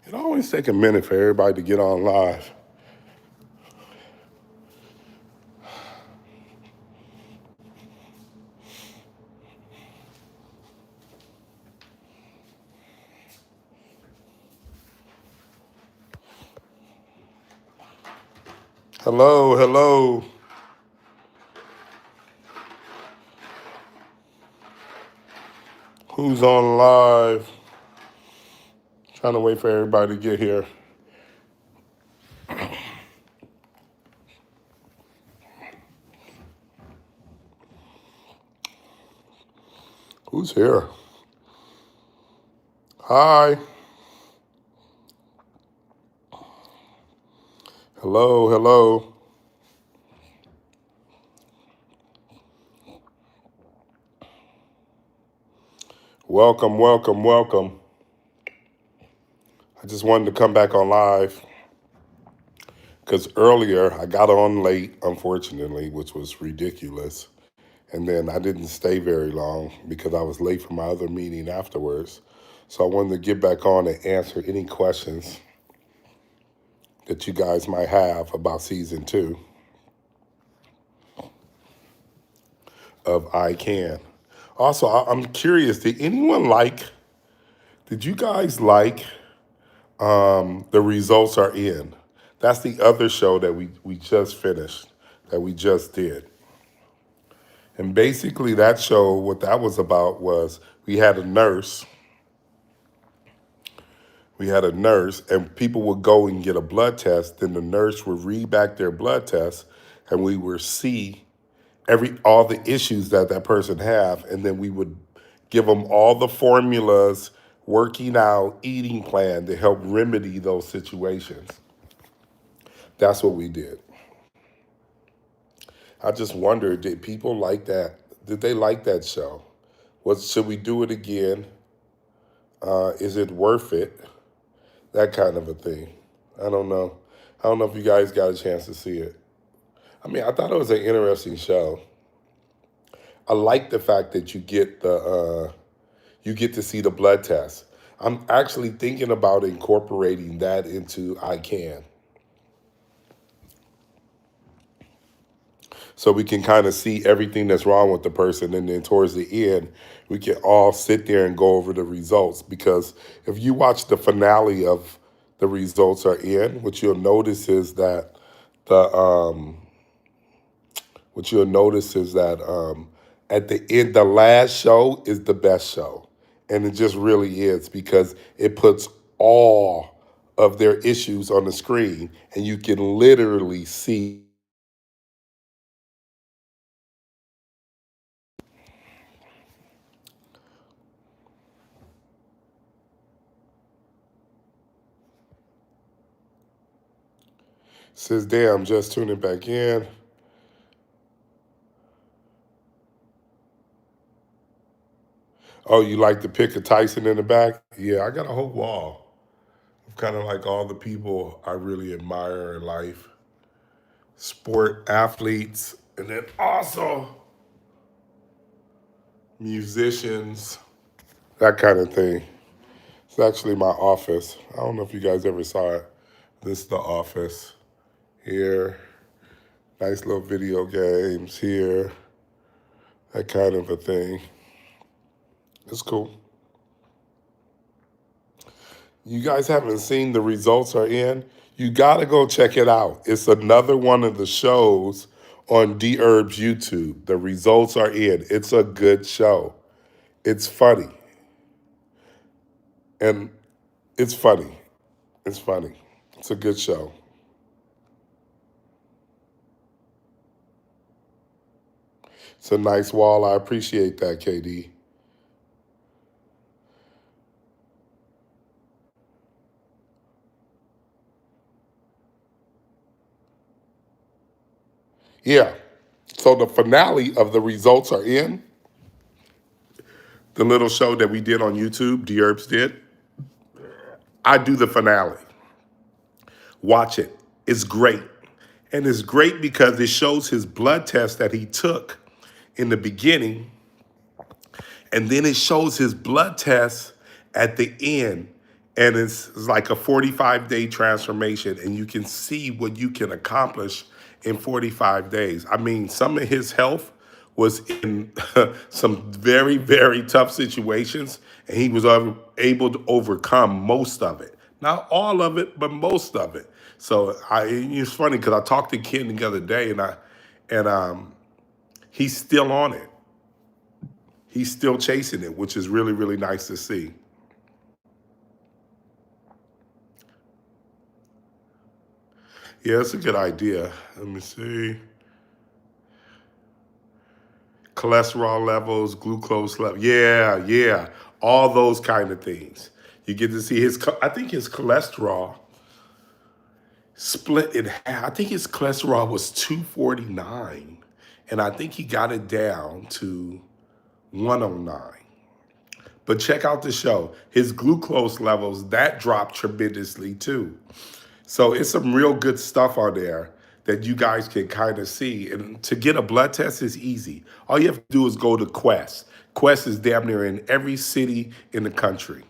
It always take a minute for everybody to get on live. Hello, hello. Who's on live? Trying to wait for everybody to get here. Who's here? Hi. Hello, hello. Welcome, welcome, welcome. I just wanted to come back on live because earlier I got on late, unfortunately, which was ridiculous. And then I didn't stay very long because I was late for my other meeting afterwards. So I wanted to get back on and answer any questions that you guys might have about season 2 of I Can. Also, I'm curious, did you guys like The Results Are In? That's the other show that we just finished, that we just did. And basically that show, what that was about was we had a nurse and people would go and get a blood test, then the nurse would read back their blood test and we would see all the issues that that person have, and then we would give them all the formulas, working out, eating plan to help remedy those situations. That's what we did. I just wonder, did people like that? Did they like that show? Should we do it again? Is it worth it? That kind of a thing. I don't know. I don't know if you guys got a chance to see it. I mean, I thought it was an interesting show. I like the fact that you get to see the blood test. I'm actually thinking about incorporating that into I Can. So we can kind of see everything that's wrong with the person. And then towards the end, we can all sit there and go over the results. Because if you watch the finale of The Results Are In, what you'll notice is that the what you'll notice is that at the end, the last show is the best show. And it just really is, because it puts all of their issues on the screen and you can literally see. Says, damn, just tuning back in. Oh, you like the pic of Tyson in the back? Yeah, I got a whole wall of kind of like all the people I really admire in life, sport athletes, and then also musicians, that kind of thing. It's actually my office. I don't know if you guys ever saw it. This is the office here. Nice little video games here, that kind of a thing. It's cool. You guys haven't seen The Results Are In? You gotta go check it out. It's another one of the shows on Dherbs YouTube. The Results Are In. It's a good show. It's funny. And it's funny. It's funny. It's a good show. It's a nice wall. I appreciate that, KD. Yeah. So the finale of The Results Are In, the little show that we did on YouTube, Dherbs did. I do the finale. Watch it. It's great. And it's great because it shows his blood test that he took in the beginning, and then it shows his blood test at the end. and it's like a 45-day transformation, and you can see what you can accomplish in 45 days. I mean, some of his health was in some very, very tough situations, and he was able to overcome most of it. Not all of it, but most of it. So it's funny because I talked to Ken the other day, and he's still on it. He's still chasing it, which is really, really nice to see. Yeah, it's a good idea. Let me see. Cholesterol levels, glucose level. Yeah, yeah. All those kind of things. You get to see I think his cholesterol split in half. I think his cholesterol was 249, and I think he got it down to 109. But check out the show. His glucose levels, that dropped tremendously too. So it's some real good stuff on there that you guys can kind of see. And to get a blood test is easy. All you have to do is go to Quest. Quest is damn near in every city in the country.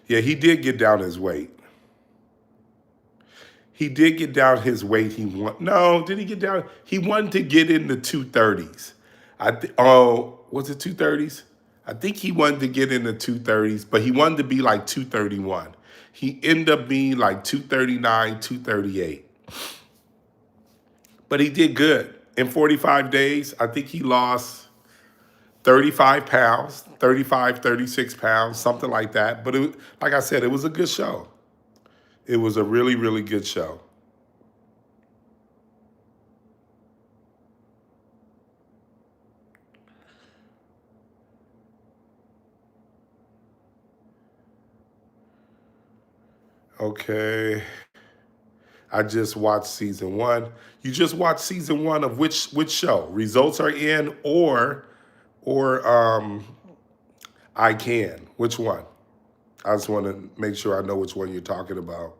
Yeah, he did get down his weight. He did get down his weight. No, did he get down? He wanted to get in the 230s. Oh, was it 230s? I think he wanted to get in the 230s, but he wanted to be like 231. He ended up being like 239, 238. But he did good. In 45 days, I think he lost 35 pounds, 35, 36 pounds, something like that. But like I said, it was a good show. It was a really, really good show. Okay. I just watched season one. You just watched season one of which show? Results are in or I can. Which one? I just want to make sure I know which one you're talking about.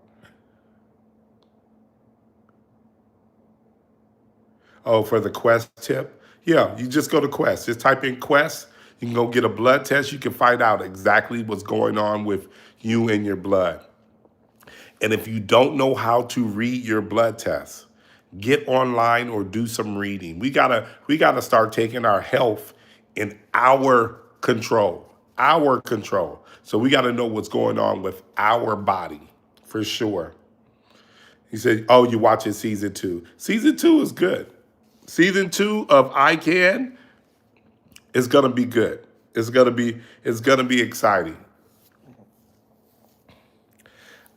Oh, for the Quest tip? Yeah, you just go to Quest. Just type in Quest. You can go get a blood test. You can find out exactly what's going on with you and your blood. And if you don't know how to read your blood test, get online or do some reading. We gotta start taking our health in our control. Our control. So we gotta know what's going on with our body for sure. He said, "Oh, you're watching season two. Season two is good. Season two of I Can is gonna be good. It's gonna be exciting.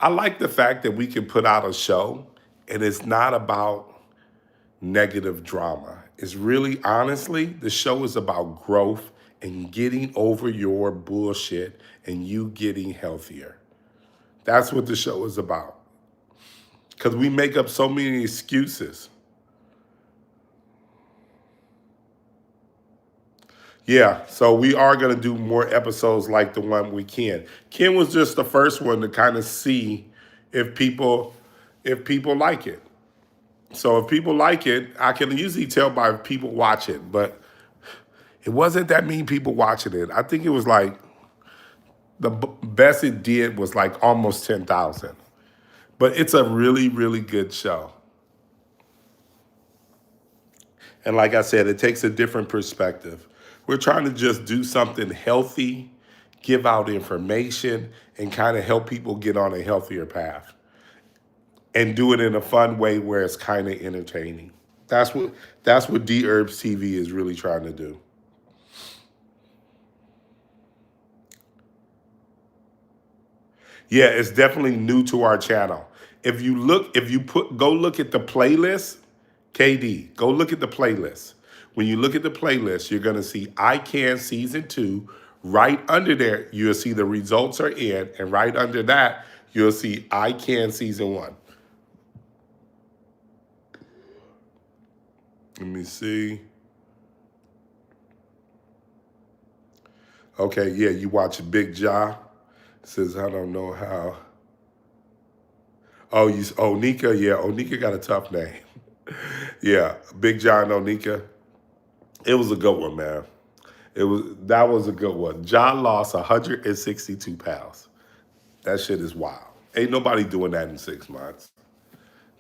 I like the fact that we can put out a show and it's not about negative drama. It's really, honestly, the show is about growth and getting over your bullshit and you getting healthier. That's what the show is about. Because we make up so many excuses. Yeah, so we are going to do more episodes like the one we can. Ken was just the first one to kind of see if people like it. So if people like it, I can usually tell by people watch it, but it wasn't that many people watching it. I think it was like the best it did was like almost 10,000. But it's a really, really good show. And like I said, it takes a different perspective. We're trying to just do something healthy, give out information, and kind of help people get on a healthier path and do it in a fun way where it's kind of entertaining. That's what Dherbs TV is really trying to do. Yeah, it's definitely new to our channel. If you go look at the playlist, KD, go look at the playlist. When you look at the playlist, you're gonna see I Can Season 2. Right under there, you'll see the results are in, and right under that, you'll see I Can Season 1. Let me see. Okay, yeah, you watch Big Ja. Says I don't know how. Onika, yeah, Onika got a tough name. Yeah, Big John Onika. It was a good one, man. That was a good one. John lost 162 pounds. That shit is wild. Ain't nobody doing that in 6 months.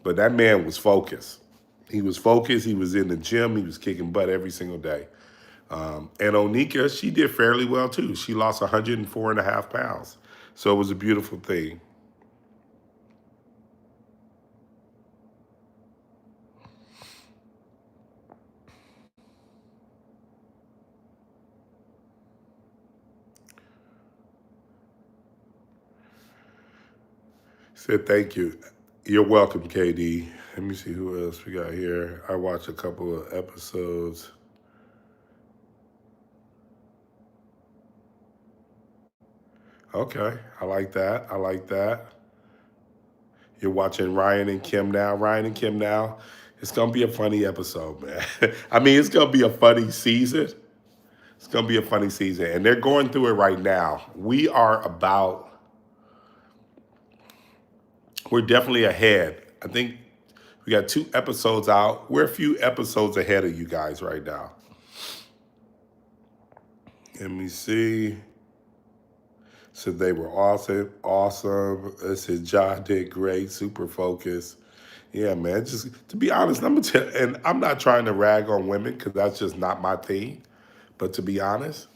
But that man was focused. He was focused. He was in the gym. He was kicking butt every single day. And Onika, she did fairly well too. She lost 104 and a half pounds. So it was a beautiful thing. Said thank you. You're welcome, KD. Let me see who else we got here. I watched a couple of episodes. Okay, I like that. I like that. You're watching Ryan and Kim now. Ryan and Kim now. It's gonna be a funny episode, man. I mean, it's gonna be a funny season. It's gonna be a funny season, and they're going through it right now. We're definitely ahead. I think we got 2 episodes out. We're a few episodes ahead of you guys right now. Let me see. So they were awesome, awesome. I said John did great, super focused. Yeah, man. Just to be honest, I'm gonna tell, and I'm not trying to rag on women because that's just not my thing. But to be honest,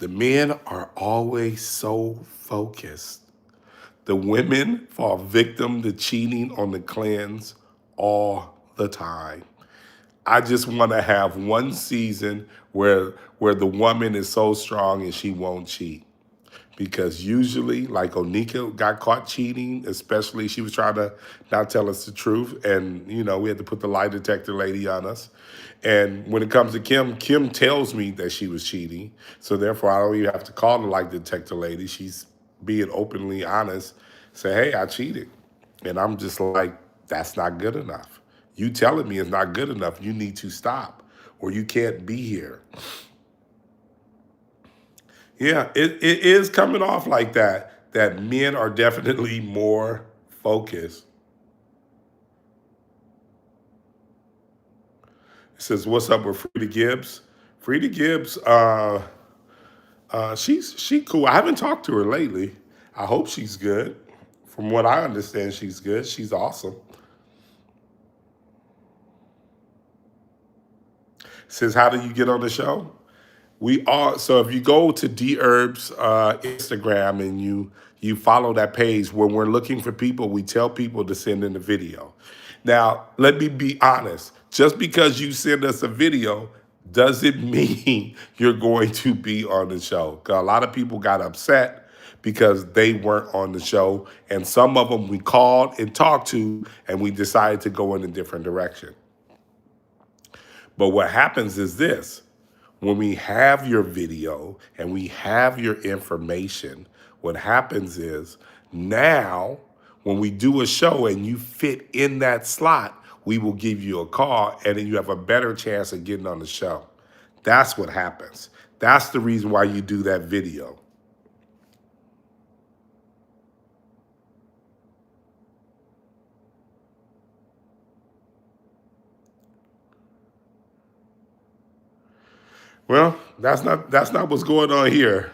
the men are always so focused. The women fall victim to cheating on the cleanse all the time. I just want to have one season where the woman is so strong and she won't cheat. Because usually, like Onika got caught cheating, especially she was trying to not tell us the truth, and we had to put the lie detector lady on us. And when it comes to Kim, Kim tells me that she was cheating, so therefore I don't even have to call the lie detector lady. She's being openly honest, say, "Hey, I cheated," and I'm just like, "That's not good enough. You telling me it's not good enough. You need to stop, or you can't be here." Yeah, it is coming off like that. That men are definitely more focused. It says, "What's up with Frida Gibbs?" Frida Gibbs, she cool. I haven't talked to her lately. I hope she's good. From what I understand, she's good. She's awesome. Says, "How do you get on the show?" We are so if you go to Dherbs Instagram and you follow that page when we're looking for people, we tell people to send in a video. Now, let me be honest. Just because you send us a video doesn't mean you're going to be on the show. 'Cause a lot of people got upset because they weren't on the show, and some of them we called and talked to, and we decided to go in a different direction. But what happens is this: when we have your video and we have your information, what happens is now when we do a show and you fit in that slot, we will give you a call and then you have a better chance of getting on the show. That's what happens. That's the reason why you do that video. Well, that's not what's going on here.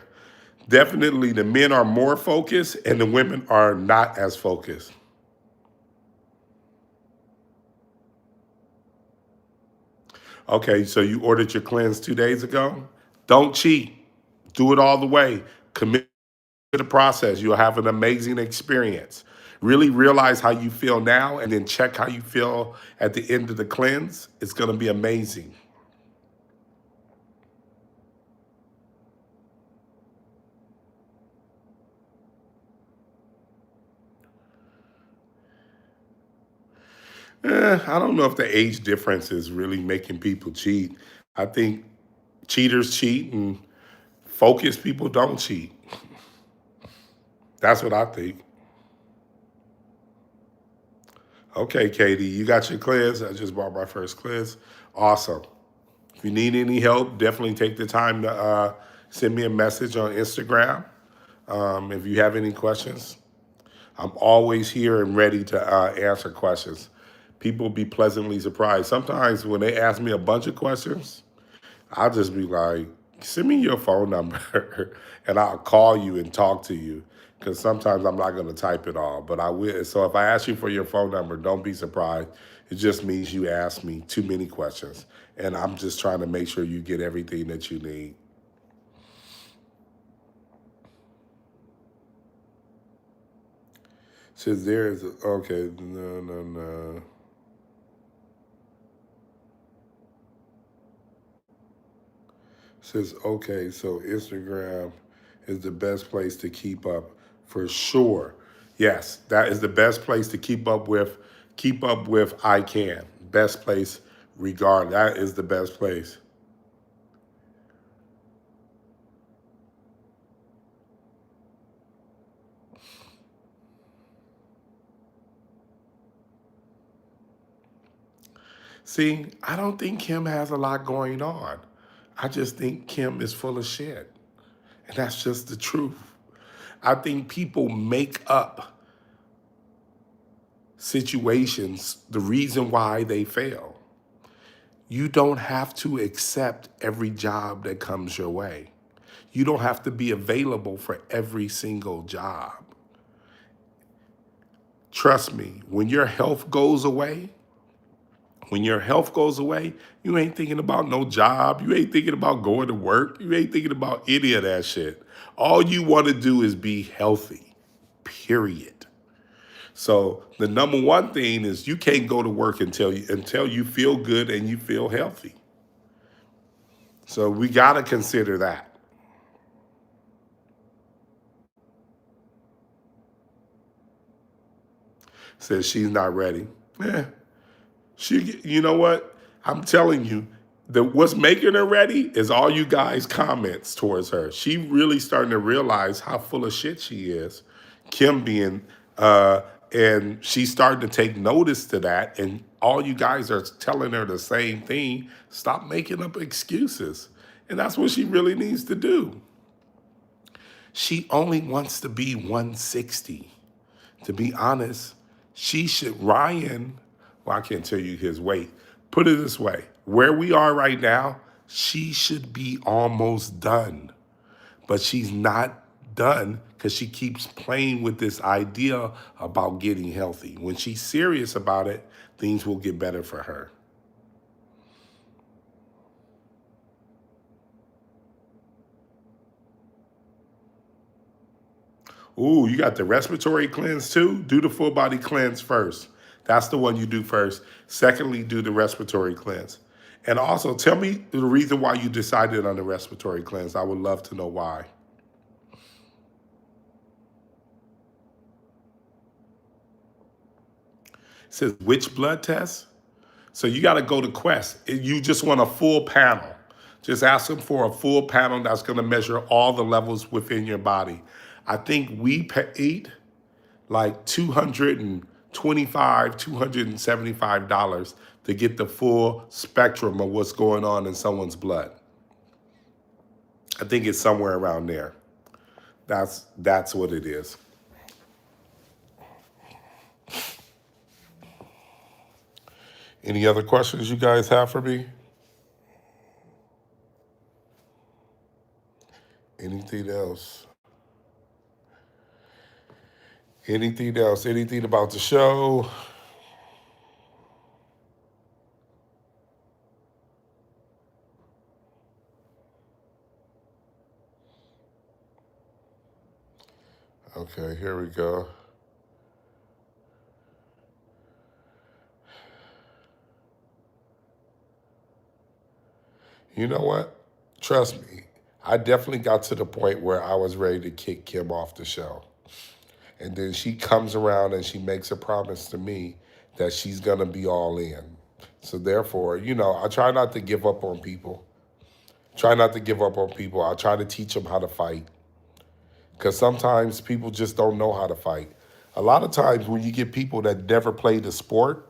Definitely the men are more focused and the women are not as focused. Okay, so you ordered your cleanse 2 days ago? Don't cheat. Do it all the way. Commit to the process. You'll have an amazing experience. Really realize how you feel now and then check how you feel at the end of the cleanse. It's going to be amazing. I don't know if the age difference is really making people cheat. I think cheaters cheat and focused people don't cheat. That's what I think. Okay, Katie, you got your cleanse. I just bought my first cleanse. Awesome. If you need any help, definitely take the time to send me a message on Instagram. If you have any questions, I'm always here and ready to answer questions. People be pleasantly surprised. Sometimes when they ask me a bunch of questions, I'll just be like, send me your phone number and I'll call you and talk to you. Because sometimes I'm not going to type it all, but I will. So if I ask you for your phone number, don't be surprised. It just means you asked me too many questions. And I'm just trying to make sure you get everything that you need. Says there is, okay, no, no, no. Says, okay, so Instagram is the best place to keep up for sure. Yes, that is the best place to keep up with I can. Best place regard. That is the best place. See, I don't think Kim has a lot going on. I just think Kim is full of shit. And that's just the truth. I think people make up situations the reason why they fail. You don't have to accept every job that comes your way. You don't have to be available for every single job. Trust me, when your health goes away, you ain't thinking about no job. You ain't thinking about going to work. You ain't thinking about any of that shit. All you want to do is be healthy, period. So the number one thing is you can't go to work until you feel good and you feel healthy. So we got to consider that. Says she's not ready. Yeah, you know what? I'm telling you, what's making her ready is all you guys' comments towards her. She really starting to realize how full of shit she is. Kim being, uh, and she's starting to take notice to that. And all you guys are telling her the same thing. Stop making up excuses. And that's what she really needs to do. She only wants to be 160. To be honest, Ryan, well, I can't tell you his weight. Put it this way, where we are right now, she should be almost done. But she's not done because she keeps playing with this idea about getting healthy. When she's serious about it, things will get better for her. Ooh, you got the respiratory cleanse too? Do the full body cleanse first. That's the one you do first. Secondly, do the respiratory cleanse. And also tell me the reason why you decided on the respiratory cleanse. I would love to know why. It says which blood test? So you got to go to Quest. You just want a full panel. Just ask them for a full panel that's going to measure all the levels within your body. I think we paid like 225, $275 to get the full spectrum of what's going on in someone's blood. I think it's somewhere around there. That's what it is. Any other questions you guys have for me? Anything else? Anything else? Anything about the show? Okay, here we go. You know what? Trust me, I definitely got to the point where I was ready to kick Kim off the show. And then she comes around and she makes a promise to me that she's going to be all in. So therefore, I try not to give up on people. Try not to give up on people. I try to teach them how to fight. Because sometimes people just don't know how to fight. A lot of times when you get people that never played the sport,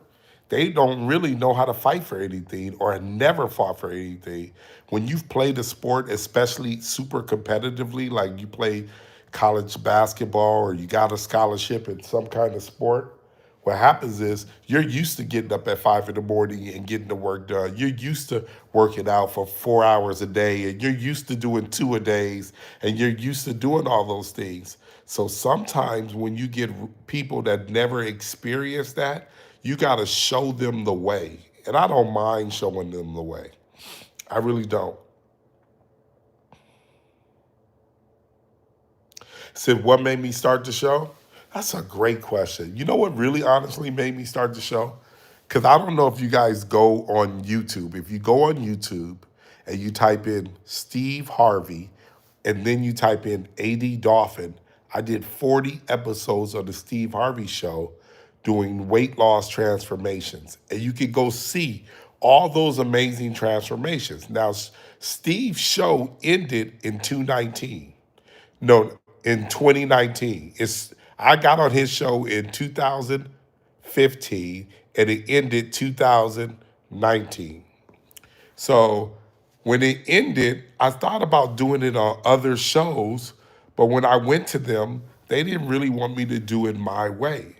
they don't really know how to fight for anything or have never fought for anything. When you've played a sport, especially super competitively, like you play college basketball or you got a scholarship in some kind of sport, What happens is you're used to getting up at 5 in the morning and getting the work done. You're used to working out for 4 hours a day, and you're used to doing two a days, and you're used to doing all those things. So sometimes when you get people that never experienced that, you got to show them the way. And I don't mind showing them the way. I really don't. Said, what made me start the show? That's a great question. You know what really honestly made me start the show? Because I don't know if you guys go on YouTube. If you go on YouTube and you type in Steve Harvey and then you type in AD Dolphin, I did 40 episodes of the Steve Harvey show doing weight loss transformations. And you can go see all those amazing transformations. Now, Steve's show ended in 2019. No, in 2019. I got on his show in 2015 and it ended 2019. So when it ended, I thought about doing it on other shows, but when I went to them, they didn't really want me to do it my way.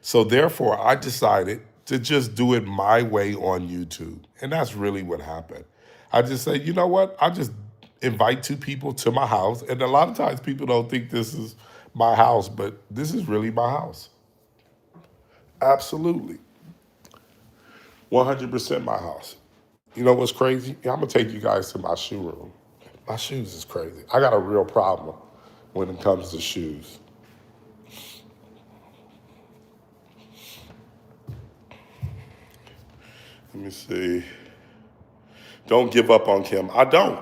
So therefore, I decided to just do it my way on YouTube. And that's really what happened. I just said, you know what? I just invite two people to my house. And a lot of times people don't think this is my house, but this is really my house. Absolutely. 100% my house. You know what's crazy? I'm going to take you guys to my shoe room. My shoes is crazy. I got a real problem when it comes to shoes. Let me see. Don't give up on Kim. I don't.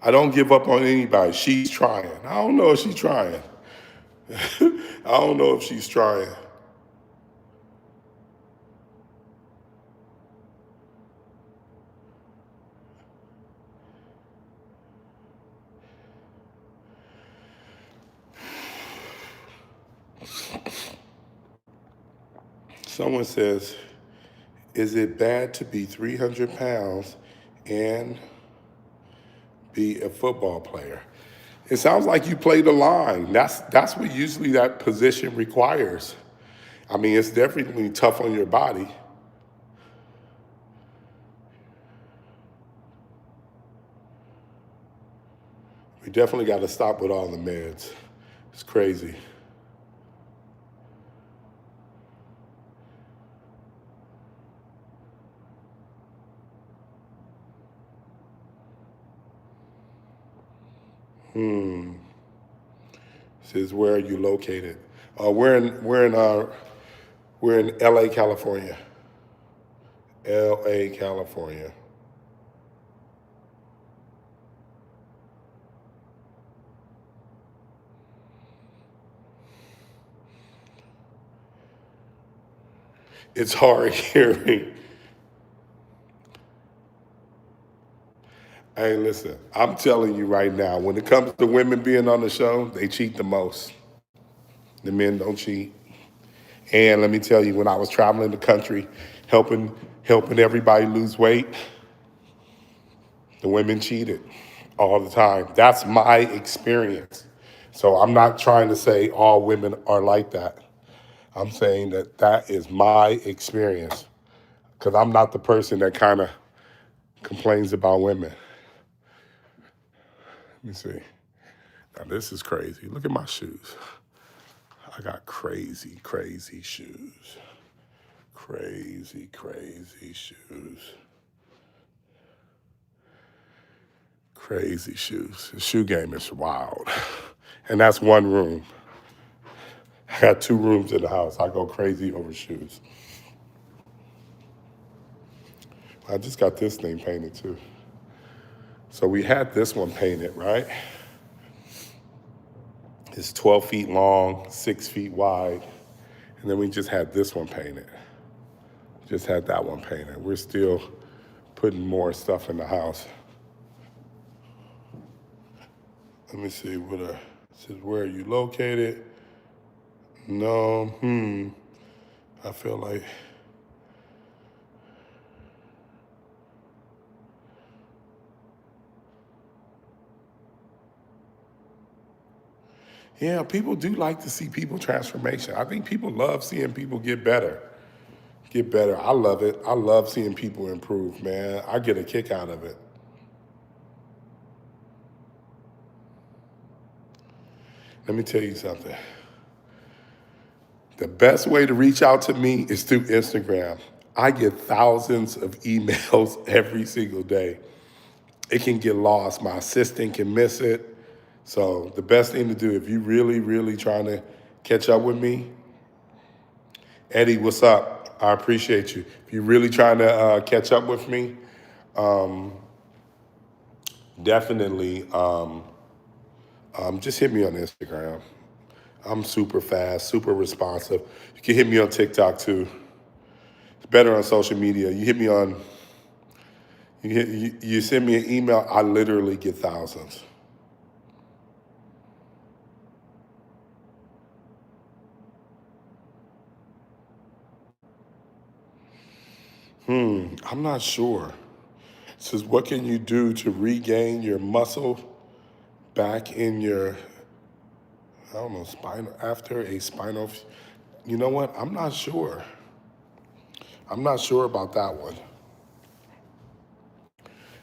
I don't give up on anybody. She's trying. I don't know if she's trying. I don't know if she's trying. Someone says, is it bad to be 300 pounds and be a football player? It sounds like you play the line. That's what usually that position requires. I mean, it's definitely tough on your body. We definitely got to stop with all the meds. It's crazy. Says, where are you located? We're in L.A., California. L.A., California. It's hard hearing. Hey, listen, I'm telling you right now, when it comes to women being on the show, they cheat the most. The men don't cheat. And let me tell you, when I was traveling the country, helping everybody lose weight, the women cheated all the time. That's my experience. So I'm not trying to say all women are like that. I'm saying that that is my experience because I'm not the person that kind of complains about women. Let me see. Now this is crazy. Look at my shoes. I got crazy, crazy shoes. Crazy, crazy shoes. Crazy shoes. The shoe game is wild. And that's one room. I got two rooms in the house. I go crazy over shoes. I just got this thing painted too. So we had this one painted, right? It's 12 feet long, 6 feet wide. And then we just had this one painted. Just had that one painted. We're still putting more stuff in the house. Let me see what it says. Where are you located? No, I feel like Yeah, people do like to see people transformation. I think people love seeing people get better. Get better. I love it. I love seeing people improve, man. I get a kick out of it. Let me tell you something. The best way to reach out to me is through Instagram. I get thousands of emails every single day. It can get lost. My assistant can miss it. So the best thing to do, if you really, really trying to catch up with me, Eddie, what's up? I appreciate you. If you're really trying to catch up with me, definitely just hit me on Instagram. I'm super fast, super responsive. You can hit me on TikTok too. It's better on social media. You hit me on, you send me an email, I literally get thousands. I'm not sure. It says, what can you do to regain your muscle back in your, I don't know, spinal, after a spinal, you know what? I'm not sure. I'm not sure about that one.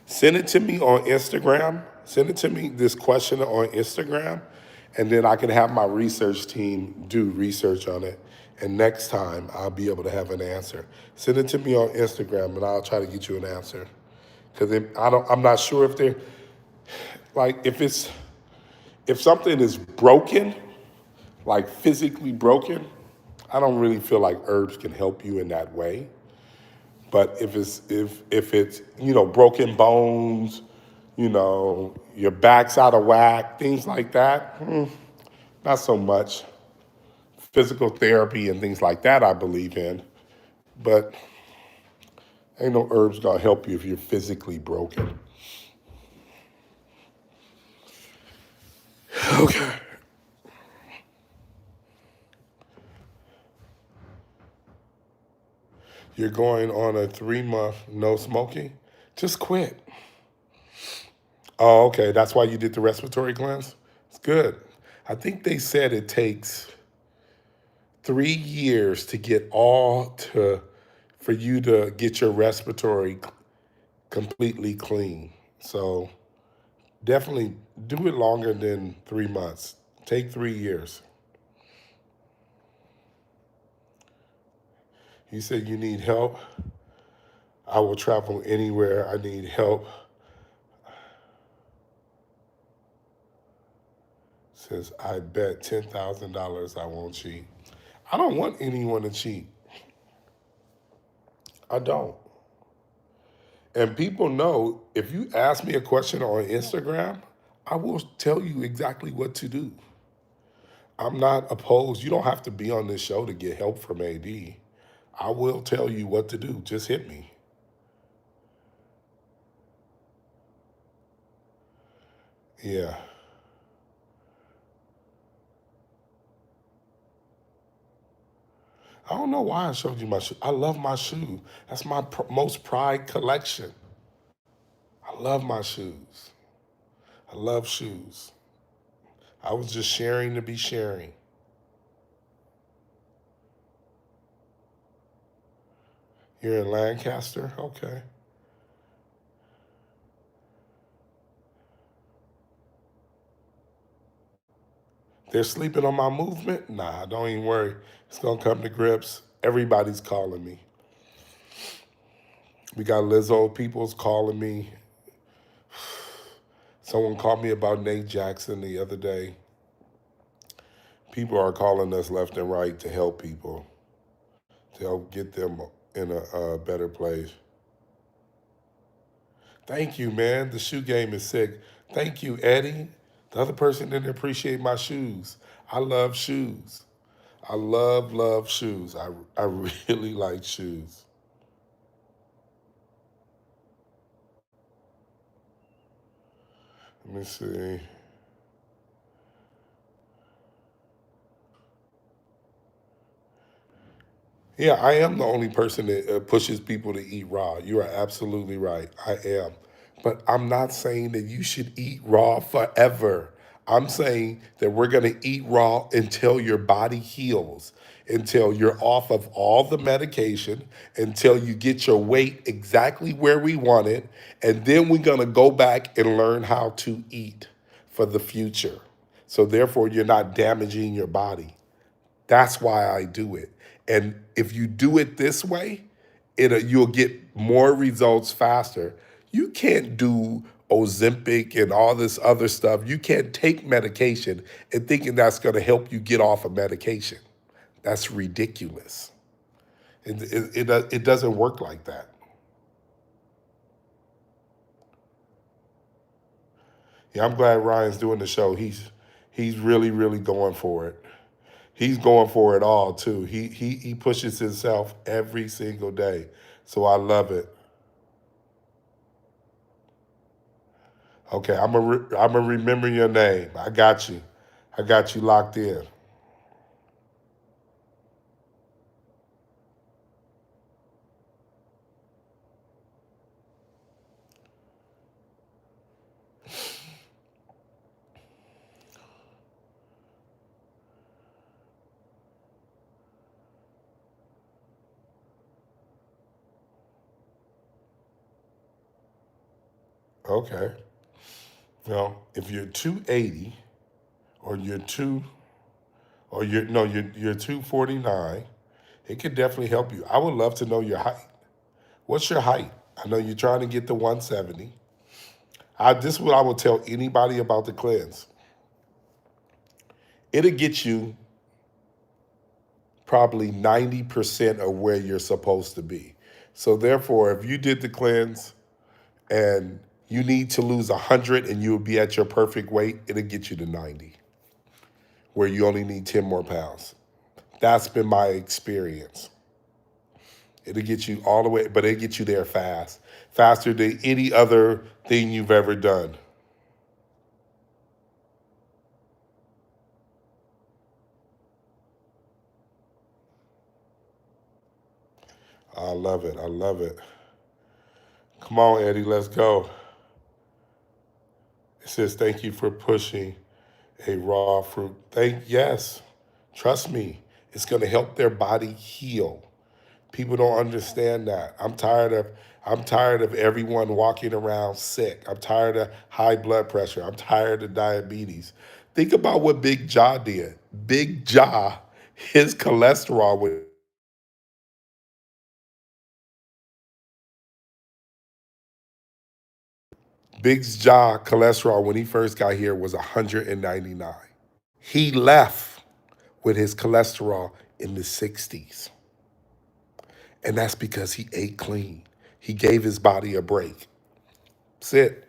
Send it to me on Instagram. Send it to me, this question on Instagram, and then I can have my research team do research on it. And next time I'll be able to have an answer. Send it to me on Instagram and I'll try to get you an answer. Because I'm not sure if they're, like, if something is broken, like physically broken, I don't really feel like herbs can help you in that way. But if it's broken bones, your back's out of whack, things like that, not so much. Physical therapy and things like that I believe in, but ain't no herbs gonna help you if you're physically broken. Okay, you're going on a 3 month no smoking. Just quit. Oh, okay. That's why you did the respiratory cleanse. It's good. I think they said it takes 3 years to get all to for you to get your respiratory completely clean. So definitely do it longer than 3 months. Take 3 years. You said you need help. I will travel anywhere. I need help. Says I bet $10,000 I won't cheat. I don't want anyone to cheat. I don't. And people know if you ask me a question on Instagram, I will tell you exactly what to do. I'm not opposed. You don't have to be on this show to get help from AD. I will tell you what to do. Just hit me. Yeah. I don't know why I showed you my shoe. I love my shoe. That's my most pride collection. I love my shoes. I love shoes. I was just sharing to be sharing. You're in Lancaster? Okay. They're sleeping on my movement? Nah, don't even worry. It's gonna come to grips. Everybody's calling me. We got Lizzo people's calling me. Someone called me about Nate Jackson the other day. People are calling us left and right to help people, to help get them in a better place. Thank you, man. The shoe game is sick. Thank you, Eddie. The other person didn't appreciate my shoes. I love shoes. I love shoes. I really like shoes. Let me see. Yeah, I am the only person that pushes people to eat raw. You are absolutely right. I am. But I'm not saying that you should eat raw forever. I'm saying that we're going to eat raw until your body heals, until you're off of all the medication, until you get your weight exactly where we want it. And then we're going to go back and learn how to eat for the future. So, therefore, you're not damaging your body. That's why I do it. And if you do it this way, you'll get more results faster. You can't do Ozempic and all this other stuff. You can't take medication and thinking that's going to help you get off of medication. That's ridiculous. It doesn't work like that. Yeah, I'm glad Ryan's doing the show. He's really really going for it. He's going for it all too. He pushes himself every single day. So I love it. Okay, I'm gonna remember your name. I got you. I got you locked in. Okay. Well, if you're 280 or you're two or you're no you're 249, it could definitely help you. I would love to know your height. What's your height? I know you're trying to get to 170. This is what I would tell anybody about the cleanse. It'll get you probably 90% of where you're supposed to be. So therefore, if you did the cleanse and you need to lose 100 and you'll be at your perfect weight, it'll get you to 90, where you only need 10 more pounds. That's been my experience. It'll get you all the way, but it'll get you there fast, faster than any other thing you've ever done. I love it. I love it. Come on, Eddie, let's go. It says, thank you for pushing a raw fruit. Yes, trust me, it's going to help their body heal. People don't understand that. I'm tired of everyone walking around sick. I'm tired of high blood pressure. I'm tired of diabetes. Think about what Big Jaw did. Big Jaw, his cholesterol with Big Jaw cholesterol when he first got here was 199. He left with his cholesterol in the 60s. And that's because he ate clean. He gave his body a break. That's it.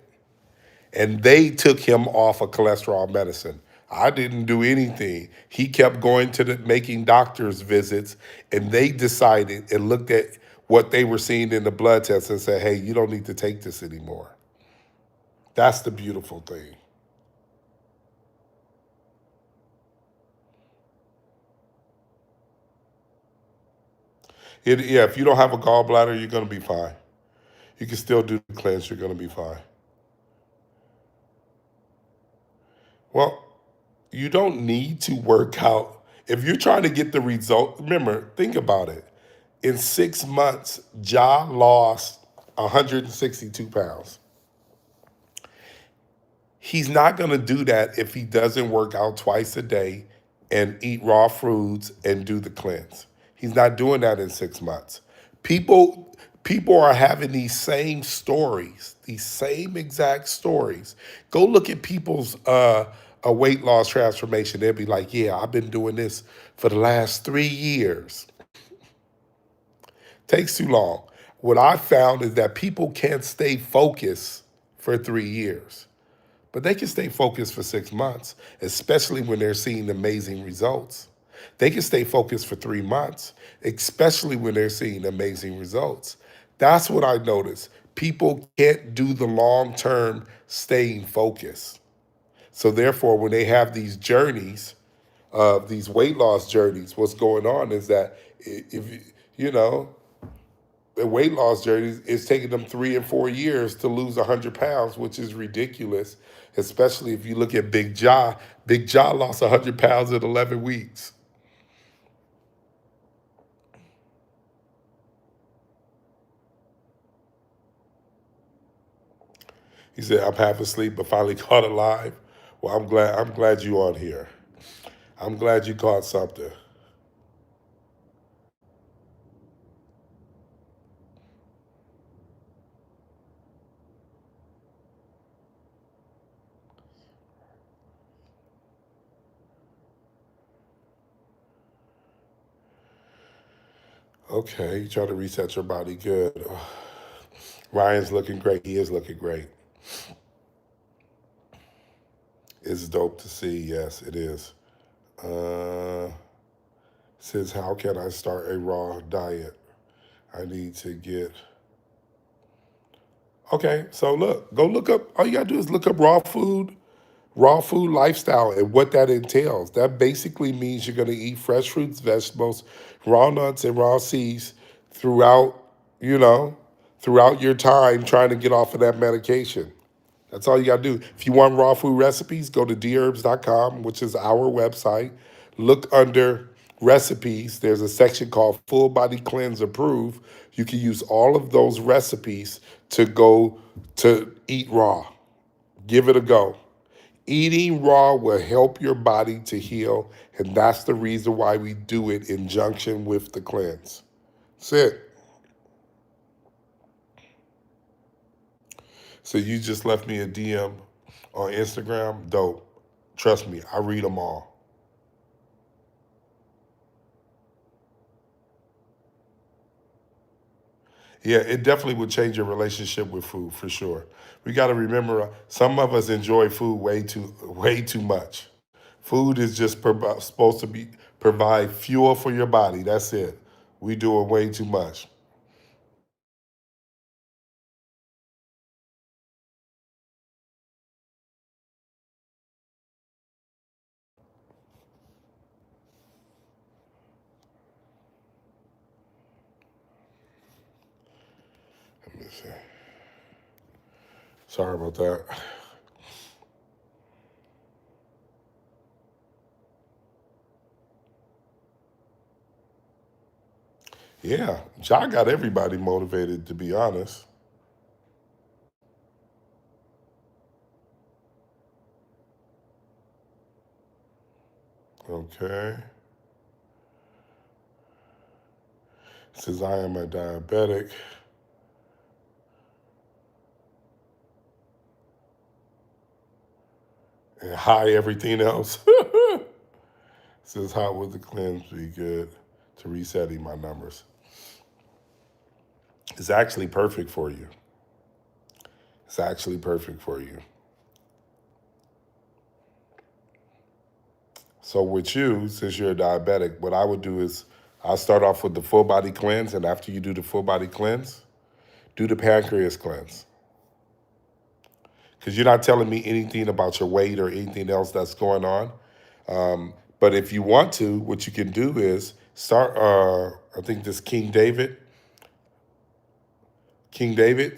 And they took him off of cholesterol medicine. I didn't do anything. He kept going to the making doctor's visits, and they decided and looked at what they were seeing in the blood test and said, hey, you don't need to take this anymore. That's the beautiful thing. Yeah, if you don't have a gallbladder, you're going to be fine. You can still do the cleanse, you're going to be fine. Well, you don't need to work out. If you're trying to get the result, remember, think about it. In 6 months, Ja lost 162 pounds. He's not going to do that if he doesn't work out twice a day and eat raw foods and do the cleanse. He's not doing that in 6 months. People are having these same stories, these same exact stories. Go look at people's a weight loss transformation. They'll be like, "Yeah, I've been doing this for the last 3 years." Takes too long. What I found is that people can't stay focused for 3 years. But they can stay focused for 6 months, especially when they're seeing amazing results. They can stay focused for 3 months, especially when they're seeing amazing results. That's what I noticed. People can't do the long term staying focused. So, therefore, when they have these journeys, these weight loss journeys, what's going on is that if you know, weight loss journeys, it's taking them 3 and 4 years to lose 100 pounds, which is ridiculous. Especially if you look at Big Jaw. Big Jaw lost 100 pounds in 11 weeks. He said, "I'm half asleep, but finally caught alive." Well, I'm glad. I'm glad you on here. I'm glad you caught something. Okay, you try to reset your body. Good. Ryan's looking great. He is looking great. It's dope to see. Yes, it is. Uh, Says, how can I start a raw diet? I need to get. Okay, so look, go look up. All you gotta do is look up raw food lifestyle, and what that entails. That basically means you're gonna eat fresh fruits, vegetables, raw nuts, and raw seeds throughout, you know, throughout your time trying to get off of that medication. That's all you got to do. If you want raw food recipes, go to dherbs.com, which is our website. Look under recipes. There's a section called Full Body Cleanse Approved. You can use all of those recipes to go to eat raw. Give it a go. Eating raw will help your body to heal, and that's the reason why we do it in junction with the cleanse. That's it. So you just left me a DM on Instagram. Dope. Trust me, I read them all. Yeah, it definitely would change your relationship with food for sure. We got to remember, some of us enjoy food way too much. Food is just supposed to be provide fuel for your body. That's it. We do it way too much. Let me see. Sorry about that. Yeah, John got everybody motivated, to be honest. Okay. Says I am a diabetic and high everything else. Says how would the cleanse be good to resetting my numbers? It's actually perfect for you. It's actually perfect for you. So with you, since you're a diabetic, what I would do is I'll start off with the full body cleanse, and after you do the full body cleanse, do the pancreas cleanse. Because you're not telling me anything about your weight or anything else that's going on. But if you want to, what you can do is start. I think this King David.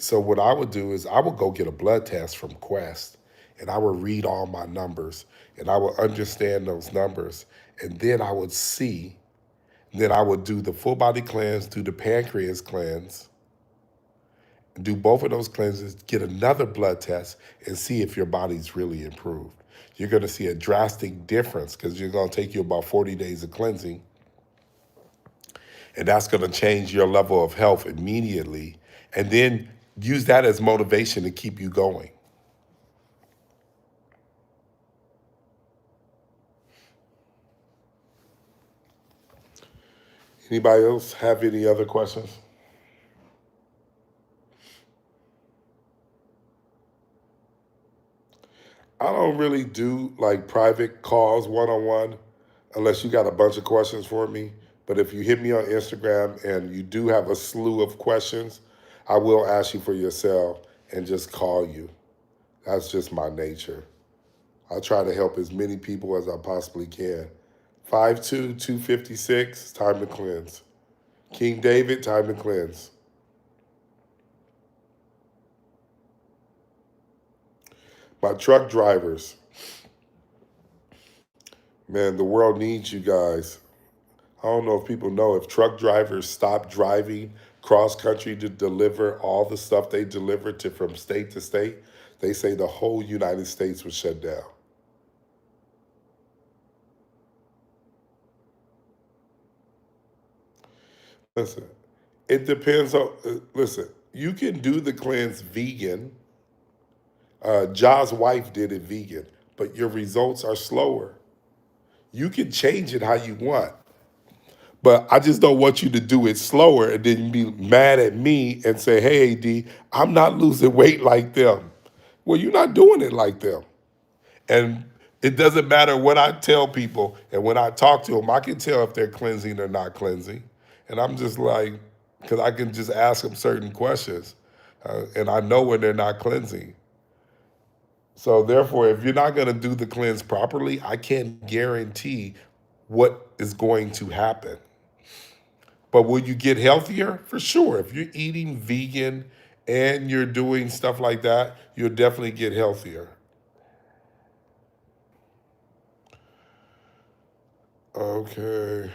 So what I would do is I would go get a blood test from Quest, and I would read all my numbers, and I would understand those numbers, and then I would see. Then I would do the full body cleanse, do the pancreas cleanse, do both of those cleanses, get another blood test, and see if your body's really improved. You're going to see a drastic difference because you're going to take you about 40 days of cleansing, and that's going to change your level of health immediately. And then use that as motivation to keep you going. Anybody else have any other questions? I don't really do like private calls one on one unless you got a bunch of questions for me. But if you hit me on Instagram and you do have a slew of questions, I will ask you for your cell and just call you. That's just my nature. I'll try to help as many people as I possibly can. 5'2", 256, time to cleanse. King David, time to cleanse. My truck drivers, man, the world needs you guys. I don't know if people know if truck drivers stop driving cross country to deliver all the stuff they deliver to from state to state, they say the whole United States would shut down. Listen, it depends on. Listen, you can do the cleanse vegan. Ja's wife did it vegan, but your results are slower. You can change it how you want, but I just don't want you to do it slower and then be mad at me and say, "Hey, AD, I'm not losing weight like them." Well, you're not doing it like them. And it doesn't matter what I tell people. And when I talk to them, I can tell if they're cleansing or not cleansing. And I'm just like, because I can just ask them certain questions. And I know when they're not cleansing. So therefore, if you're not going to do the cleanse properly, I can't guarantee what is going to happen. But will you get healthier? For sure. If you're eating vegan and you're doing stuff like that, you'll definitely get healthier. Okay.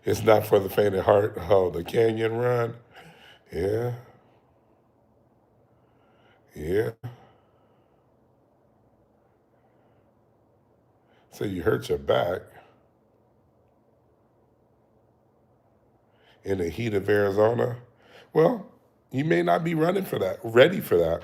It's not for the faint of heart. Oh, the canyon run. Yeah, yeah. So you hurt your back in the heat of Arizona. Well, you may not be running for that, ready for that.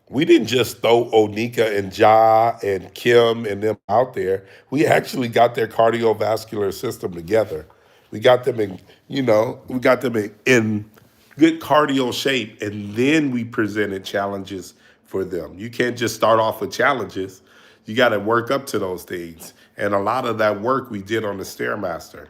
We didn't just throw Onika and Ja and Kim and them out there. We actually got their cardiovascular system together. We got them in, we got them in good cardio shape, and then we presented challenges for them. You can't just start off with challenges. You got to work up to those things. And a lot of that work we did on the Stairmaster.